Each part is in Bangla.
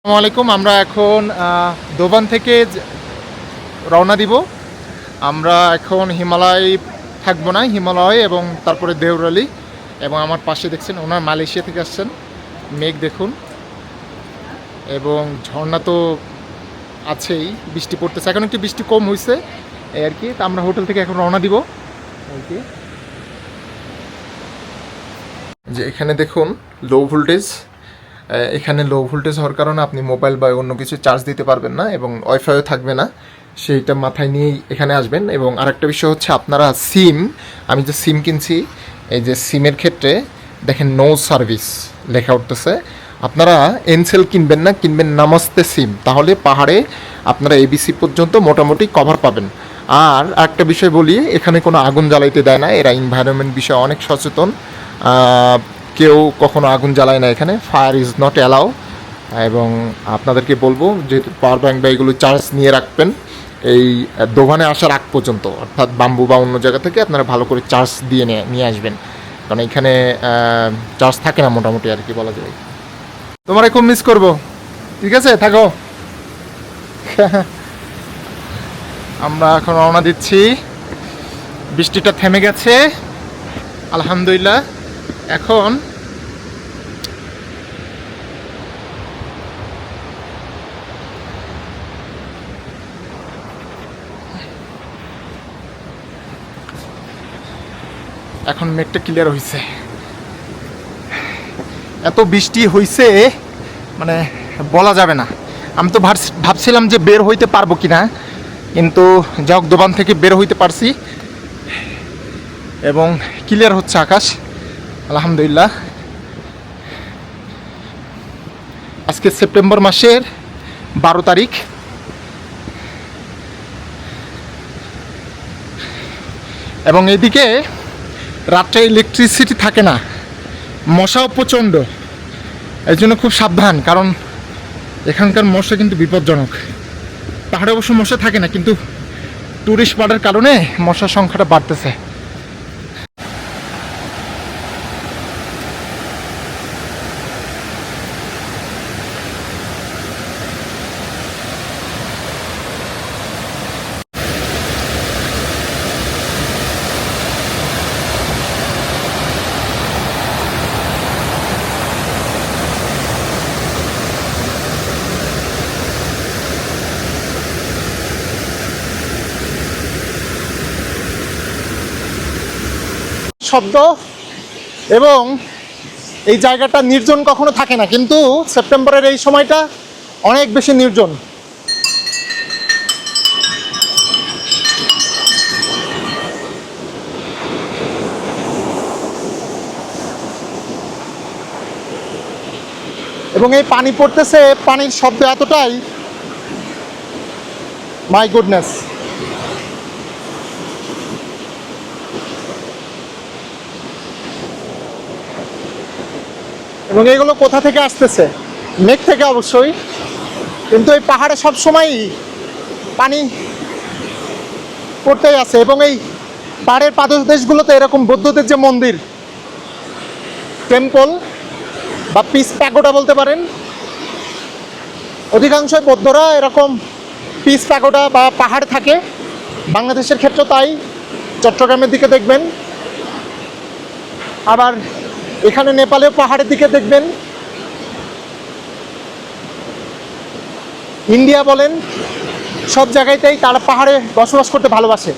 আসসালামু আলাইকুম। আমরা এখন দোবান থেকে রওনা দিব। আমরা এখন হিমালয় থাকবো না, হিমালয় এবং তারপরে দেওরালি। এবং আমার পাশে দেখছেন ওনার মালয়েশিয়া থেকে আসছেন। মেঘ দেখুন এবং ঝর্ণা তো আছেই, বৃষ্টি পড়তেছে। এখন একটু বৃষ্টি কম হয়েছে এই আর কি। তা আমরা হোটেল থেকে এখন রওনা দিব আর কি। যে এখানে দেখুন লো ভোল্টেজ, এখানে লো ভোল্টেজ হওয়ার কারণে আপনি মোবাইল বা অন্য কিছু চার্জ দিতে পারবেন না এবং ওয়াইফাইও থাকবে না, সেইটা মাথায় নিয়েই এখানে আসবেন। এবং আরেকটা বিষয় হচ্ছে আপনারা সিম, আমি যে সিম কিনছি, এই যে সিমের ক্ষেত্রে দেখেন নো সার্ভিস লেখা উঠতেছে। আপনারা এনসেল কিনবেন না, কিনবেন নামাস্তে সিম, তাহলে পাহাড়ে আপনারা এবিসি পর্যন্ত মোটামুটি কভার পাবেন। আর একটা বিষয় বলি, এখানে কোনো আগুন জ্বালাইতে দেয় না, এরা এনভায়রনমেন্ট বিষয়ে অনেক সচেতন। কেউ কখনো আগুন জ্বালায় না এখানে, ফায়ার ইজ নট অ্যালাউ। এবং আপনাদেরকে বলবো যে পাওয়ার ব্যাংক বা এগুলো চার্জ নিয়ে রাখবেন এই দোকানে আসার আগ পর্যন্ত, অর্থাৎ বাম্বু বা অন্য জায়গা থেকে আপনারা ভালো করে চার্জ দিয়ে নিয়ে আসবেন, কারণ এখানে চার্জ থাকে না মোটামুটি আর কি বলা যায়। তোমার খুব মিস করব, ঠিক আছে থাকো। আমরা এখন রওনা দিচ্ছি, বৃষ্টিটা থেমে গেছে আলহামদুলিল্লাহ। এখন এখন মেঘটা ক্লিয়ার হয়েছে। এত বৃষ্টি হয়েছে মানে বলা যাবে না। আমি তো ভাবছিলাম যে বের হইতে পারবো কি না, কিন্তু যাক দোকান থেকে বের হইতে পারছি এবং ক্লিয়ার হচ্ছে আকাশ আলহামদুলিল্লাহ। আজকে সেপ্টেম্বর মাসের 12 তারিখ। এবং এদিকে রাত্রে ইলেকট্রিসিটি থাকে না, মশাও প্রচণ্ড, এই জন্য খুব সাবধান, কারণ এখানকার মশা কিন্তু বিপজ্জনক। পাহাড়ে অবশ্য মশা থাকে না, কিন্তু ট্যুরিস্ট বাড়ার কারণে মশার সংখ্যাটা বাড়তেছে। শব্দ এবং এই জায়গাটা নির্জন কখনো থাকে না, কিন্তু সেপ্টেম্বরের এই সময়টা অনেক বেশি নির্জন। এবং এই পানি পড়তেছে, পানির শব্দ এতটাই, মাই গুডনেস। এবং এগুলো কোথা থেকে আসতেছে? মেঘ থেকে অবশ্যই, কিন্তু এই পাহাড়ে সবসময়ই পানি পড়তেই আছে। এবং এই পাহাড়ের পাদদেশগুলোতে এরকম বৌদ্ধদের যে মন্দির, টেম্পল বা পিস প্যাগোডা বলতে পারেন, অধিকাংশই বৌদ্ধরা এরকম পিস প্যাগোডা বা পাহাড় থাকে। বাংলাদেশের ক্ষেত্রে তাই, চট্টগ্রামের দিকে দেখবেন, আবার এখানে নেপালেও পাহাড়ের দিকে দেখবেন, ইন্ডিয়া বলেন, সব জায়গাতেই তারা পাহাড়ে বসবাস করতে ভালোবাসে।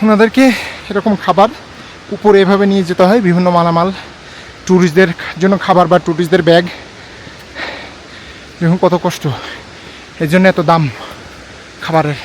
ওনাদেরকে এরকম খাবার উপরে এভাবে নিয়ে যেতে হয়, বিভিন্ন মালামাল ট্যুরিস্টদের জন্য খাবার বা ট্যুরিস্টদের ব্যাগ, দেখুন কত কষ্ট, এই জন্য এত দাম খাবারের।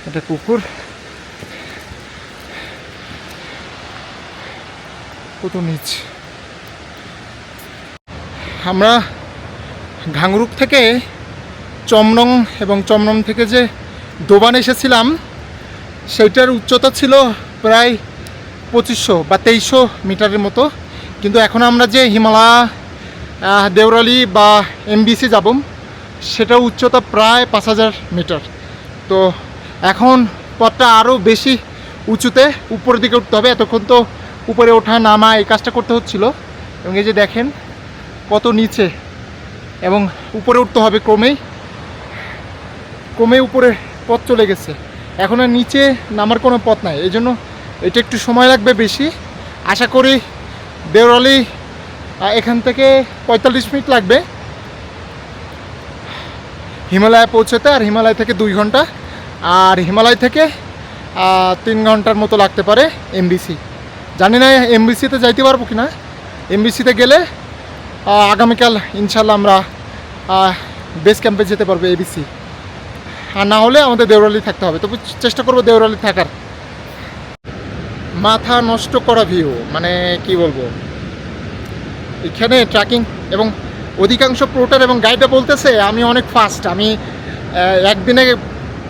এটা কুকুর, কত নিচ। আমরা ঘাংরুক থেকে চমরং এবং চমরং থেকে যে দোবান এসেছিলাম সেইটার উচ্চতা ছিল প্রায় 2500 বা 2300 মিটারের মতো, কিন্তু এখন আমরা যে হিমালয় দেওরালি বা এমবিসি যাব সেটার উচ্চতা প্রায় 5000 মিটার। তো এখন পথটা আরও বেশি উঁচুতে উপরের দিকে উঠতে হবে। এতক্ষণ তো উপরে ওঠা নামা এই কাজটা করতে হচ্ছিল, এবং এই যে দেখেন কত নিচে, এবং উপরে উঠতে হবে ক্রমে উপরে পথ চলে গেছে, এখন আর নিচে নামার কোনো পথ নাই। এই জন্য এটা একটু সময় লাগবে বেশি। আশা করি দেওরালি এখান থেকে 45 মিনিট লাগবে হিমালয়ে পৌঁছতে, আর হিমালয় থেকে 2 ঘন্টা, আর হিমালয় থেকে 3 ঘন্টার মতো লাগতে পারে এমবিসি। জানি না এমবিসিতে যাইতে পারবো কি না। এমবিসিতে গেলে আগামীকাল ইনশাল্লাহ আমরা বেস ক্যাম্পে যেতে পারবো এবিসি, আর না হলে আমাদের দেওরালি থাকতে হবে। তবে চেষ্টা করবো দেওরালি থাকার। মাথা নষ্ট করা ভিউ, মানে কি বলবো, এখানে ট্রেকিং এবং অধিকাংশ পোর্টার এবং গাইডে বলতেছে আমি অনেক ফাস্ট। আমি একদিনে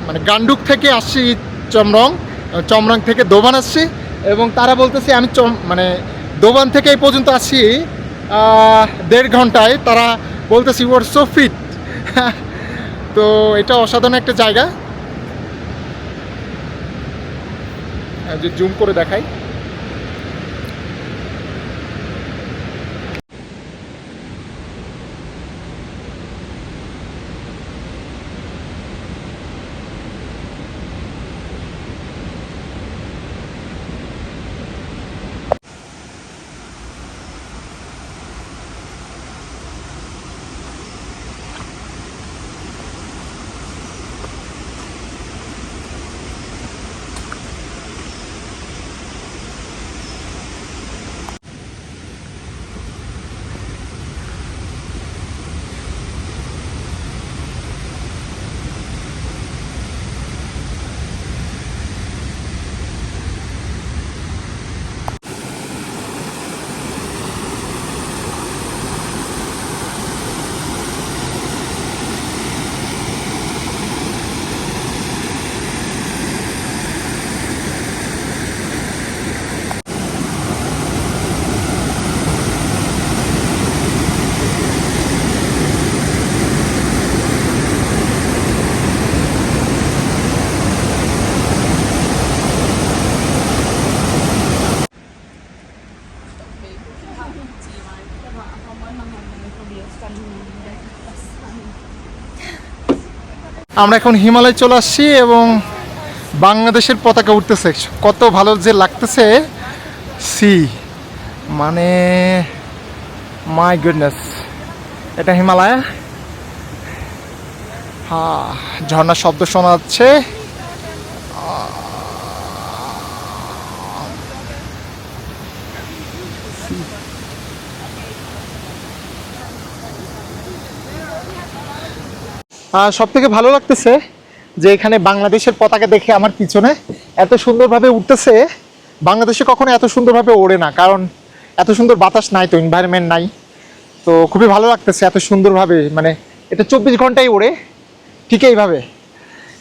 মানে গান্ডুক থেকে আসছি চমরং থেকে দোবান আসছি, এবং তারা বলতেছে আমি মানে দোবান থেকে এই পর্যন্ত আসছি 1.5 ঘন্টায়। তারা বলতেছে ইউ আর সো ফিট। তো এটা অসাধারণ একটা জায়গা, যে জুম করে দেখাই। আমরা এখন হিমালয় চলে আসছি এবং বাংলাদেশের পতাকা উঠতেছে, কত ভালো যে লাগতেছে। সি মানে মাই গুডনেস, এটা হিমালয়। হ্যাঁ, ঝর্ণার শব্দ শোনা যাচ্ছে। সব থেকে ভালো লাগতেছে যে এখানে বাংলাদেশের পতাকা দেখে আমার পিছনে এত সুন্দরভাবে উঠতেছে। বাংলাদেশে কখনো এত সুন্দরভাবে ওড়ে না, কারণ এত সুন্দর বাতাস নাই, তো এনভায়রনমেন্ট নাই। তো খুবই ভালো লাগতেছে এত সুন্দরভাবে, মানে এটা 24 ঘন্টাই ওড়ে ঠিক এইভাবে।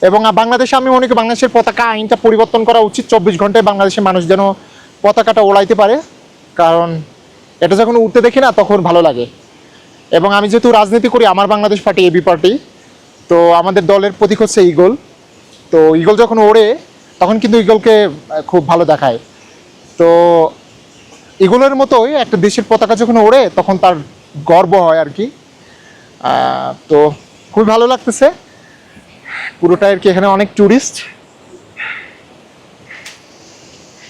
এবং বাংলাদেশে আমি মনে করি বাংলাদেশের পতাকা আইনটা পরিবর্তন করা উচিত, 24 ঘন্টায় বাংলাদেশের মানুষ যেন পতাকাটা ওড়াইতে পারে, কারণ এটা যখন উঠতে দেখি না তখন ভালো লাগে। এবং আমি যেহেতু রাজনীতি করি, আমার বাংলাদেশ পার্টি এবি পার্টি, তো আমাদের দলের প্রতীক হচ্ছে ঈগল। তো ঈগল যখন ওড়ে তখন কিন্তু ঈগলকে খুব ভালো দেখায়। তো ঈগলের মতোই একটা দেশের পতাকা যখন ওড়ে তখন তার গর্ব হয় আর কি। তো খুবই ভালো লাগতেছে পুরোটা আর কি। এখানে অনেক ট্যুরিস্ট,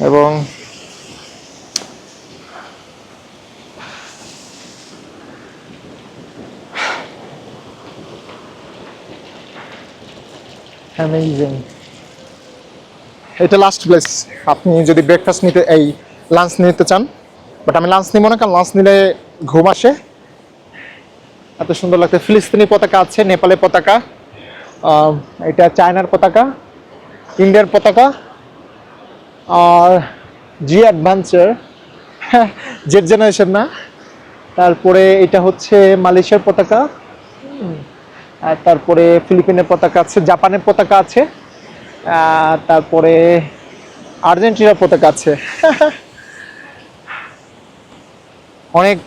এবং অ্যামেজিং। এটা লাস্ট প্লেস। আপনি যদি ব্রেকফাস্ট নিতে, এই লাঞ্চ নিতে চান বাট আমি লাঞ্চ নিব না, কারণ লাঞ্চ নিলে ঘুম আসে। এত সুন্দর লাগছে। ফিলিস্তিনি পতাকা আছে, নেপালের পতাকা, এটা চায়নার পতাকা, ইন্ডিয়ার পতাকা, আর জি অ্যাডভেঞ্চার, জেড জেনারেশন না। তারপরে এটা হচ্ছে মালয়েশিয়ার পতাকা, আর তারপরে ফিলিপিনের পতাকা আছে, জাপানের পতাকা আছে, তারপরে আর্জেন্টিনার পতাকা আছে। অনেক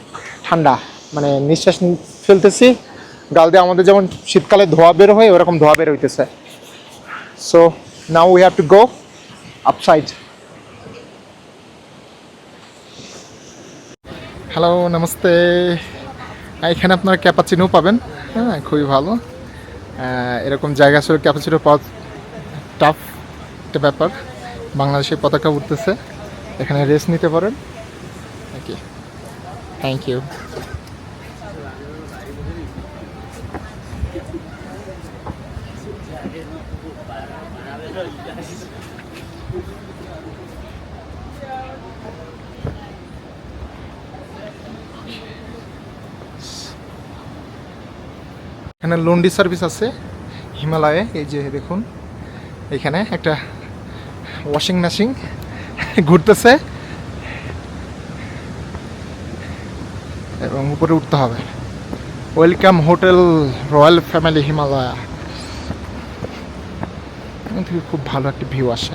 ঠান্ডা, মানে নিঃশ্বাস ফেলতেছি গাল দিয়ে, আমাদের যেমন শীতকালে ধোয়া বের হয় ওরকম ধোয়া বের হইতেছে। So now we have to go upside. Hello, namaste. এখানে আপনারা ক্যাপাচিনো পাবেন, হ্যাঁ খুবই ভালো। এরকম জায়গা আসলে ক্যাপাচিনো পাওয়া টাফ একটা ব্যাপার। বাংলাদেশের পতাকা উঠতেছে, এখানে রেস্ট নিতে পারেন। ওকে, থ্যাংক ইউ। এখানে লন্ড্রি সার্ভিস আছে হিমালয়ে। এই যে দেখুন, এখানে একটা ওয়াশিং মেশিন ঘুরতেছে এবং উপরে উঠতে হবে। Welcome hotel royal family Himalaya. এখান থেকে খুব ভালো একটা ভিউ আসে।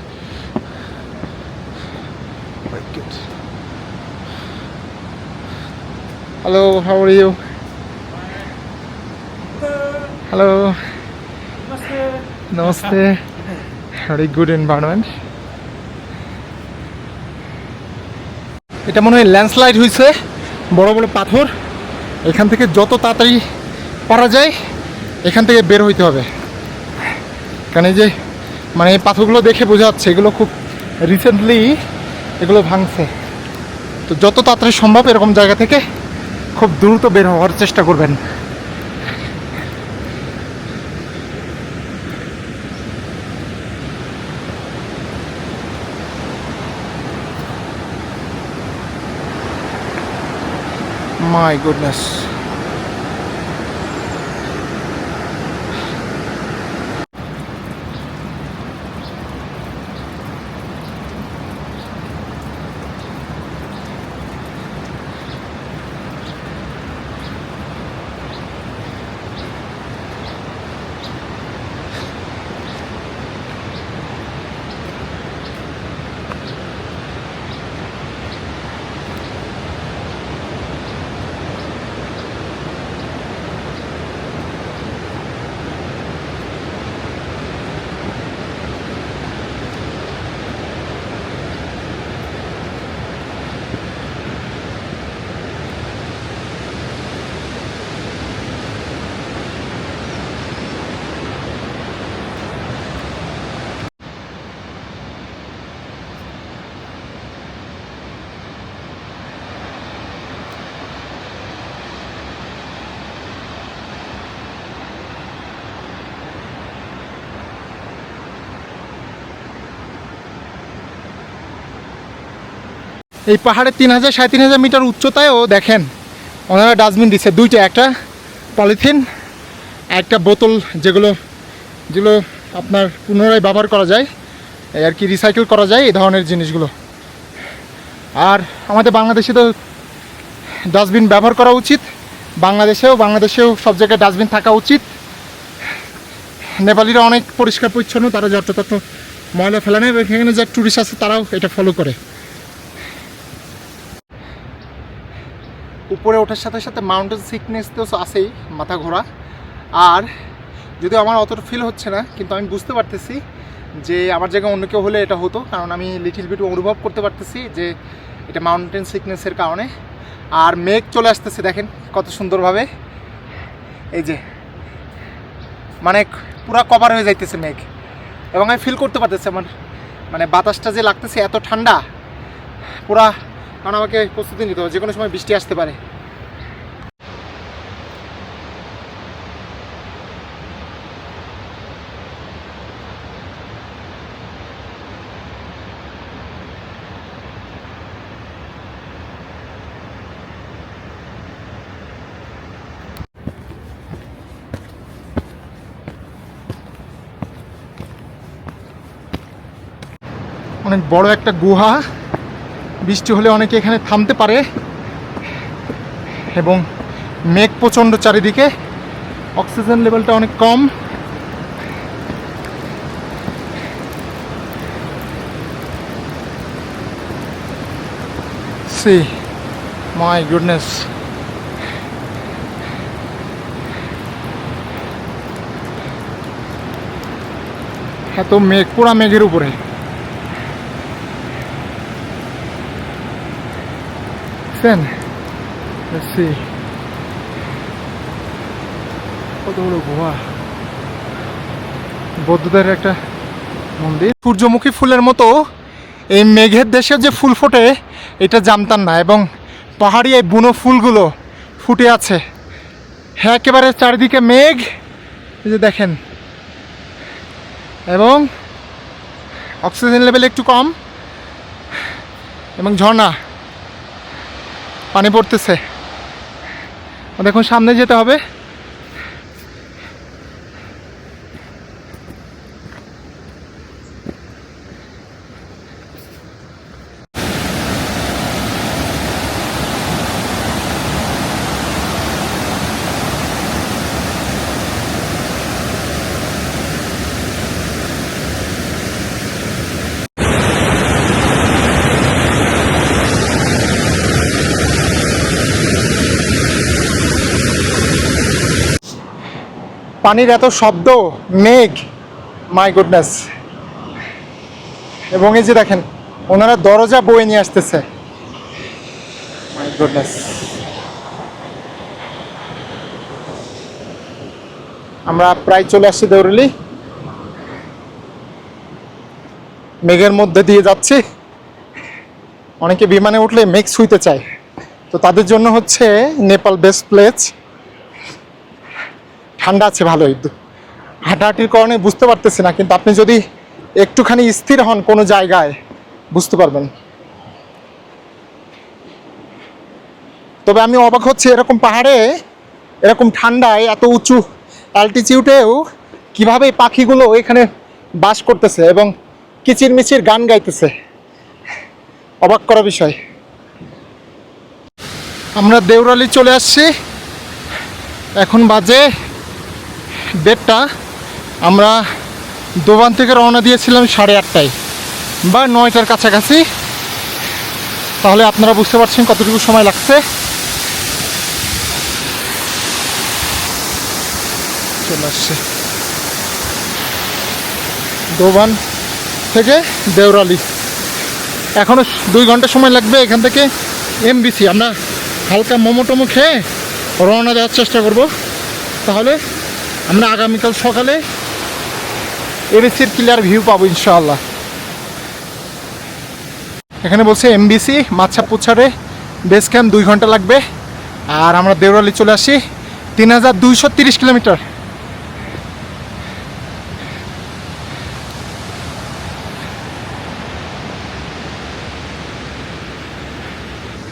Hello, how are you? Hello, নমস্তে। Very good environment. এটা মনে হয় ল্যান্ডস্লাইড হয়েছে, বড় বড় পাথর। এখান থেকে যত তাড়াতাড়ি পারা যায় এখান থেকে বের হইতে হবে, কারণ এই যে মানে এই পাথরগুলো দেখে বোঝা যাচ্ছে এগুলো খুব রিসেন্টলি এগুলো ভাঙছে। তো যত তাড়াতাড়ি সম্ভব এরকম জায়গা থেকে খুব দ্রুত বের হওয়ার চেষ্টা করবেন। My goodness. এই পাহাড়ে 3000 3500 মিটার উচ্চতায়ও দেখেন ওনারা ডাস্টবিন দিচ্ছে দুইটা, একটা পলিথিন, একটা বোতল, যেগুলো যেগুলো আপনার পুনরায় ব্যবহার করা যায়, এই আর কি রিসাইকেল করা যায় এই ধরনের জিনিসগুলো। আর আমাদের বাংলাদেশে তো ডাস্টবিন ব্যবহার করা উচিত, বাংলাদেশেও সব জায়গায় ডাস্টবিন থাকা উচিত। নেপালিরা অনেক পরিষ্কার পরিচ্ছন্ন, তারা যত্রতত্র ময়লা ফেলে নেয়, এখানে যে টুরিস্ট আছে তারাও এটা ফলো করে। উপরে ওঠার সাথে সাথে মাউন্টেন সিকনেস তো আছেই, মাথা ঘোরা। আর যদিও আমার অতটা ফিল হচ্ছে না, কিন্তু আমি বুঝতে পারতেছি যে আমার জায়গায় অন্য কেউ হলে এটা হতো, কারণ আমি লিটিল বিট অনুভব করতে পারতেছি যে এটা মাউন্টেন সিকনেসের কারণে। আর মেঘ চলে আসতেছে দেখেন কত সুন্দরভাবে, এই যে মানে পুরা কভার হয়ে যাইতেছে মেঘ, এবং আমি ফিল করতে পারতেছি আমার মানে বাতাসটা যে লাগতেছে এত ঠান্ডা পুরা। কারণ আমাকে প্রস্তুতি নিতে হবে, যে কোনো সময় বৃষ্টি আসতে পারে। অনেক বড় একটা গুহা, বৃষ্টি হলে অনেকে এখানে থামতে পারে এবং মেঘ প্রচণ্ড চারিদিকে, অক্সিজেন লেভেলটা অনেক কম। See, my goodness. এত মেঘ, পুরা মেঘের উপরে। Let's see. কত বড় গুহা, বৌদ্ধদের একটা মন্দির। সূর্যমুখী ফুলের মতো এই মেঘের দেশে যে ফুল ফোটে এটা জানতাম না, এবং পাহাড়ি এই বুনো ফুলগুলো ফুটে আছে। হ্যাঁ, একেবারে চারিদিকে মেঘ, এই যে দেখেন, এবং অক্সিজেন লেভেল একটু কম, এবং ঝর্ণা পানি পড়তেছে। দেখুন সামনে যেতে হবে। পানির এত শব্দ, মেঘ, মাই গুডনেস। এবং এই যে দেখেন ওনারা দরজা বয়ে নিয়ে আসতেছে, মাই গুডনেস। আমরা প্রায় চলে আসছি দেউরালি, মেঘের মধ্যে দিয়ে যাচ্ছি। অনেকে বিমানে উঠলে মেঘ ছুঁইতে চায়, তো তাদের জন্য হচ্ছে নেপাল বেস্ট প্লেস। ঠান্ডা আছে ভালোই, হাঁটাহাঁটির কারণে বুঝতে পারতেছি না, কিন্তু আপনি যদি একটুখানি স্থির হন কোনো জায়গায় বুঝতে পারবেন। তবে আমি অবাক হচ্ছি, এরকম পাহাড়ে, এরকম ঠান্ডায়, এত উঁচু অ্যালটিটিউডেও কীভাবে পাখিগুলো এখানে বাস করতেছে এবং কিচিরমিচির গান গাইতেছে, অবাক করা বিষয়। আমরা দেউরালি চলে আসছি, এখন বাজে 1:30। আমরা দোবান থেকে রওনা দিয়েছিলাম 8:30টায় বা 9টার কাছাকাছি। তাহলে আপনারা বুঝতে পারছেন কতটুকু সময় লাগছে। চলে আসছে দোবান থেকে দেউরালি, এখনও 2 ঘন্টা সময় লাগবে এখান থেকে এমবিসি। আমরা হালকা মোমো টোমো খেয়ে রওনা দেওয়ার চেষ্টা করব, তাহলে আমরা আগামীকাল সকালে এবিসির ক্লিয়ার ভিউ পাবো ইনশাআল্লাহ। এখানে বলছে এমবিসি মাচ্ছাপুছারে বেস ক্যাম্প 2 ঘন্টা লাগবে, আর আমরা দেউরালি চলে আসি 3230 কিলোমিটার।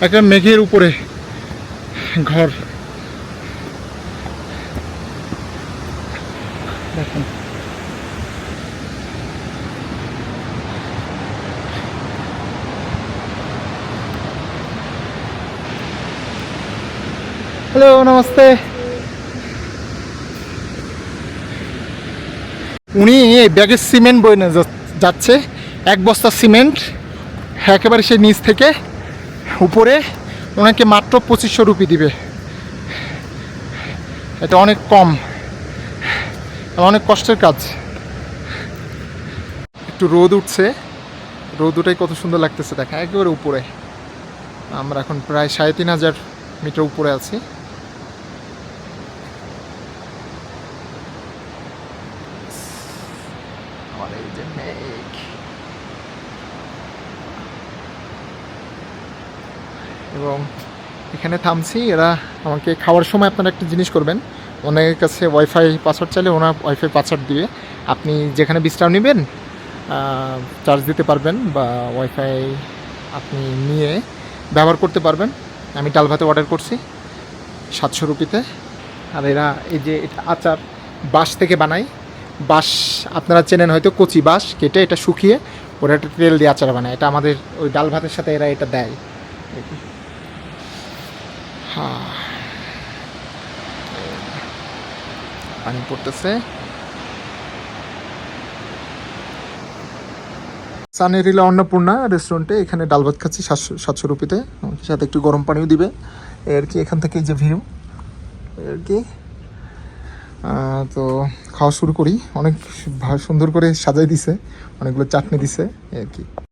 একটা মেঘের উপরে ঘর দেখুন। হ্যালো, নমস্তে। উনি ব্যাগের সিমেন্ট বয়ে নিয়ে যাচ্ছে, 1 বস্তা সিমেন্ট একেবারে সে নিচ থেকে উপরে। ওনাকে মাত্র 2500 রুপি দিবে, এটা অনেক কম, অনেক কষ্টের কাজ। একটু রোদ উঠছে, রোদ উঠাই কত সুন্দর লাগতেছে দেখা, একেবারে উপরে। আমরা এখন প্রায় 3500 মিটার উপরে আছি। এবং এখানে থামছি। এরা আমাকে খাওয়ার সময় আপনারা একটা জিনিস করবেন, ওনার কাছে ওয়াইফাই পাসওয়ার্ড চাইলে ওনার ওয়াইফাই পাসওয়ার্ড দিবে। আপনি যেখানে বিশ্রাম নেবেন চার্জ দিতে পারবেন বা ওয়াইফাই আপনি নিয়ে ব্যবহার করতে পারবেন। আমি ডাল ভাতে অর্ডার করছি 700 রুপিতে। আর এরা এই যে এটা আচার বাঁশ থেকে বানায়, বাঁশ আপনারা চেনেন হয়তো, কচি বাঁশ কেটে এটা শুকিয়ে ওরা একটা তেল দিয়ে আচার বানায়, এটা আমাদের ওই ডাল ভাতের সাথে এরা এটা দেয়। হ্যাঁ, পানি পড়তেছে। সানেরিলা অন্নপূর্ণা রেস্টুরেন্টে এখানে ডাল ভাত খাচ্ছি 700 রুপিতে, আমাকে সাথে একটু গরম পানিও দিবে। এই আর কি, এখান থেকে এই যে ভিউ, এই আর কি। তো খাওয়া শুরু করি। অনেক সুন্দর করে সাজাই দিছে, অনেকগুলো চাটনি দিছে, এই আর কি।